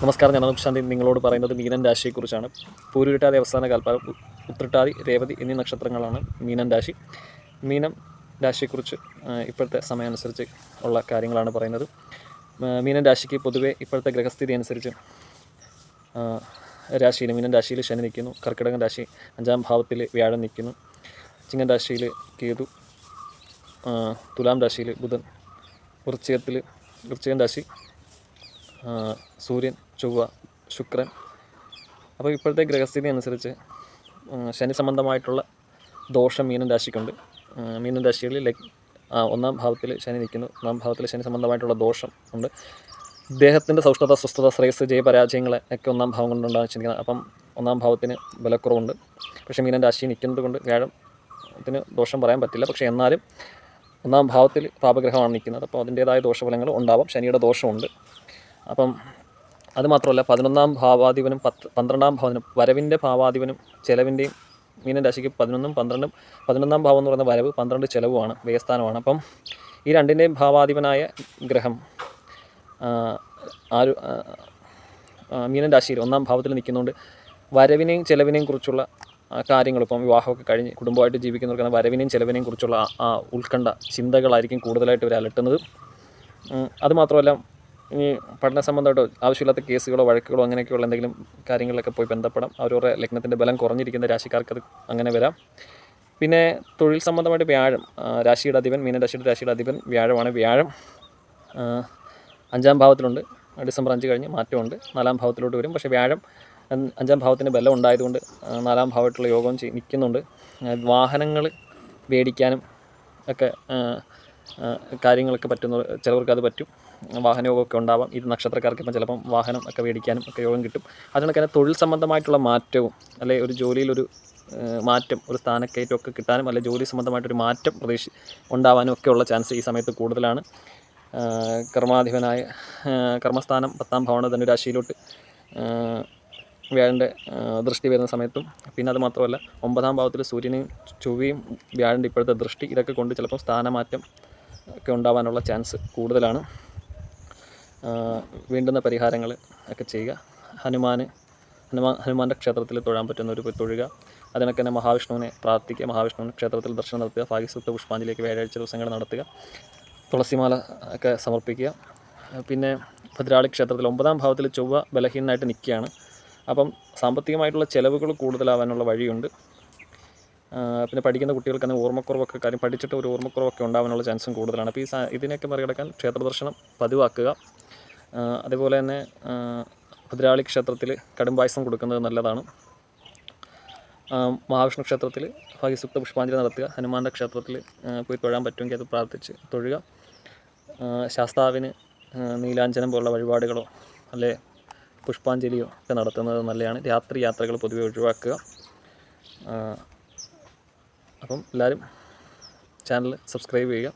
നമസ്കാരം, ഞാൻ ശാന്തി നിങ്ങളോട് പറയുന്നത് മീനൻ രാശിയെക്കുറിച്ചാണ്. പൂരുരുട്ടാതി അവസാന കാൽപ്പാട്, ഉത്രട്ടാതി, രേവതി എന്നീ നക്ഷത്രങ്ങളാണ് മീനൻ രാശി. മീനം രാശിയെക്കുറിച്ച് ഇപ്പോഴത്തെ സമയം അനുസരിച്ച് ഉള്ള കാര്യങ്ങളാണ് പറയുന്നത്. മീനൻ രാശിക്ക് പൊതുവെ ഇപ്പോഴത്തെ ഗ്രഹസ്ഥിതി അനുസരിച്ച് മീനൻ രാശിയിൽ ശനി നിൽക്കുന്നു. കർക്കിടകൻ രാശി 5-ാം ഭാവത്തിൽ വ്യാഴം നിൽക്കുന്നു. ചിങ്ങൻ രാശിയിൽ കേതു, തുലാം രാശിയിൽ ബുധൻ, വൃശ്ചികൻ രാശി സൂര്യൻ, ചൊവ്വ, ശുക്രൻ. അപ്പോൾ ഇപ്പോഴത്തെ ഗ്രഹസ്ഥിതി അനുസരിച്ച് ശനി സംബന്ധമായിട്ടുള്ള ദോഷം മീനൻ രാശിക്കുണ്ട്. മീനൻ രാശികളിൽ 1-ാം ഭാവത്തിൽ ശനി നിൽക്കുന്നു. 1-ാം ഭാവത്തിൽ ശനി സംബന്ധമായിട്ടുള്ള ദോഷം ഉണ്ട്. ദേഹത്തിൻ്റെ സൗഷ്ഠത, സ്വസ്ഥത, ശ്രേയസ്, ജയപരാജയങ്ങളെ ഒക്കെ 1-ാം ഭാവം കൊണ്ടുണ്ടാകാൻ വെച്ചിരിക്കുന്നത്. അപ്പം 1-ാം ഭാവത്തിന് ബലക്കുറവുണ്ട്. പക്ഷേ മീനൻ രാശി നിൽക്കുന്നത് കൊണ്ട് വ്യാഴത്തിന് ദോഷം പറയാൻ പറ്റില്ല. പക്ഷേ എന്നാലും 1-ാം ഭാവത്തിൽ പാപഗ്രഹമാണ് നിൽക്കുന്നത്. അപ്പോൾ അതിൻ്റേതായ ദോഷഫലങ്ങൾ ഉണ്ടാവാം. ശനിയുടെ ദോഷമുണ്ട്. അപ്പം അതുമാത്രമല്ല, 11-ാം ഭാവാധിപനും 12-ാം ഭാവനും, വരവിൻ്റെ ഭാവാധിപനും ചെലവിൻ്റെയും മീനൻ രാശിക്ക് 11-ഉം 12-ഉം. 11-ാം ഭാവം എന്ന് പറയുന്ന വരവ്, 12 ചെലവുമാണ്, വ്യയസ്ഥാനമാണ്. അപ്പം ഈ രണ്ടിൻ്റെയും ഭാവാധിപനായ ഗ്രഹം മീനൻ രാശിയിൽ 1-ാം ഭാവത്തിൽ നിൽക്കുന്നതുകൊണ്ട് വരവിനെയും ചെലവിനെയും കുറിച്ചുള്ള കാര്യങ്ങൾ, ഇപ്പം വിവാഹമൊക്കെ കഴിഞ്ഞ് കുടുംബമായിട്ട് ജീവിക്കുന്നവർക്ക് വരവിനെയും ചെലവിനെയും കുറിച്ചുള്ള ഉത്കണ്ഠ ചിന്തകളായിരിക്കും കൂടുതലായിട്ട് ഇവർ അലട്ടുന്നത്. അതുമാത്രമല്ല, ഇനി പഠന സംബന്ധമായിട്ടോ ആവശ്യമില്ലാത്ത കേസുകളോ വഴക്കുകളോ അങ്ങനെയൊക്കെയുള്ള എന്തെങ്കിലും കാര്യങ്ങളിലൊക്കെ പോയി ബന്ധപ്പെടാം. അവരവരുടെ ലഗ്നത്തിൻ്റെ ബലം കുറഞ്ഞിരിക്കുന്ന രാശിക്കാർക്ക് അത് അങ്ങനെ വരാം. പിന്നെ തൊഴിൽ സംബന്ധമായിട്ട് വ്യാഴം, രാശിയുടെ അധിപൻ, മീനൻ രാശിയുടെ അധിപൻ വ്യാഴമാണ്. വ്യാഴം 5-ാം ഭാവത്തിലുണ്ട്. ഡിസംബർ 5 കഴിഞ്ഞ് മാറ്റമുണ്ട്, 4-ാം ഭാവത്തിലോട്ട് വരും. പക്ഷേ വ്യാഴം 5-ാം ഭാവത്തിന് ബലം ഉണ്ടായതുകൊണ്ട് 4-ാം ഭാവമായിട്ടുള്ള യോഗം നിൽക്കുന്നുണ്ട്. വാഹനങ്ങൾ മേടിക്കാനും ഒക്കെ കാര്യങ്ങളൊക്കെ ചിലവർക്ക് അത് പറ്റും. വാഹനയോഗമൊക്കെ ഉണ്ടാവാം. ഇത് നക്ഷത്രക്കാർക്ക് ഇപ്പം ചിലപ്പം വാഹനം ഒക്കെ മേടിക്കാനും ഒക്കെ യോഗം കിട്ടും. അതിനൊക്കെ തന്നെ തൊഴിൽ സംബന്ധമായിട്ടുള്ള മാറ്റവും, അല്ലെ ഒരു ജോലിയിലൊരു മാറ്റം, ഒരു സ്ഥാനക്കയറ്റമൊക്കെ കിട്ടാനും, അല്ലെ ജോലി സംബന്ധമായിട്ടൊരു മാറ്റം ഉണ്ടാവാനും ഒക്കെയുള്ള ചാൻസ് ഈ സമയത്ത് കൂടുതലാണ്. കർമാധിപനായ കർമ്മസ്ഥാനം 10-ാം ഭാവമാണ് ധനുരാശിയിലോട്ട് വ്യാഴൻ്റെ ദൃഷ്ടി വരുന്ന സമയത്തും, പിന്നെ അത് മാത്രമല്ല 9-ാം ഭാവത്തിൽ സൂര്യനെയും ചൊവ്വയും വ്യാഴൻ്റെ ഇപ്പോഴത്തെ ദൃഷ്ടി, ഇതൊക്കെ കൊണ്ട് ചിലപ്പോൾ സ്ഥാനമാറ്റം ഒക്കെ ഉണ്ടാവാനുള്ള ചാൻസ് കൂടുതലാണ്. വേണ്ടുന്ന പരിഹാരങ്ങൾ ഒക്കെ ചെയ്യുക. ഹനുമാൻ്റെ ക്ഷേത്രത്തിൽ തൊഴാൻ പറ്റുന്നവർ പോയി തൊഴുക. അതിനൊക്കെ തന്നെ മഹാവിഷ്ണുവിനെ പ്രാർത്ഥിക്കുക. മഹാവിഷ്ണുവിന് ക്ഷേത്രത്തിൽ ദർശനം നടത്തുക. ഭാഗ്യസൂക്ത പുഷ്പാഞ്ജലിയൊക്കെ വ്യാഴാഴ്ച ദിവസങ്ങൾ നടത്തുക. തുളസിമാല ഒക്കെ സമർപ്പിക്കുക. പിന്നെ ഭദ്രാളി ക്ഷേത്രത്തിൽ 9-ാം ഭാവത്തിൽ ചൊവ്വ ബലഹീനനായിട്ട് നിൽക്കുകയാണ്. അപ്പം സാമ്പത്തികമായിട്ടുള്ള ചിലവുകൾ കൂടുതലാവാനുള്ള വഴിയുണ്ട്. പിന്നെ പഠിക്കുന്ന കുട്ടികൾക്ക് തന്നെ ഓർമ്മക്കുറവൊക്കെ, കാര്യം പഠിച്ചിട്ട് ഒരു ഓർമ്മക്കുറവൊക്കെ ഉണ്ടാവാനുള്ള ചാൻസും കൂടുതലാണ്. അപ്പോൾ ഇതിനെയൊക്കെ മറികടക്കാൻ ക്ഷേത്ര ദർശനം പതിവാക്കുക. അതേപോലെ തന്നെ ഭദ്രാളി ക്ഷേത്രത്തിൽ കടുംപായസം കൊടുക്കുന്നത് നല്ലതാണ്. മഹാവിഷ്ണു ക്ഷേത്രത്തിൽ ഭാഗ്യസൂക്ത പുഷ്പാഞ്ജലി നടത്തുക. ഹനുമാൻ്റെ ക്ഷേത്രത്തിൽ പോയി തൊഴാൻ പറ്റുമെങ്കിൽ അത് പ്രാർത്ഥിച്ച് തൊഴുക. ശാസ്താവിന് നീലാഞ്ജനം പോലുള്ള വഴിപാടുകളോ അല്ലെ പുഷ്പാഞ്ജലിയോ ഒക്കെ നടത്തുന്നത് നല്ലതാണ്. രാത്രി യാത്രകൾ പൊതുവെ ഒഴിവാക്കുക. അപ്പം എല്ലാവരും ചാനൽ സബ്സ്ക്രൈബ് ചെയ്യുക.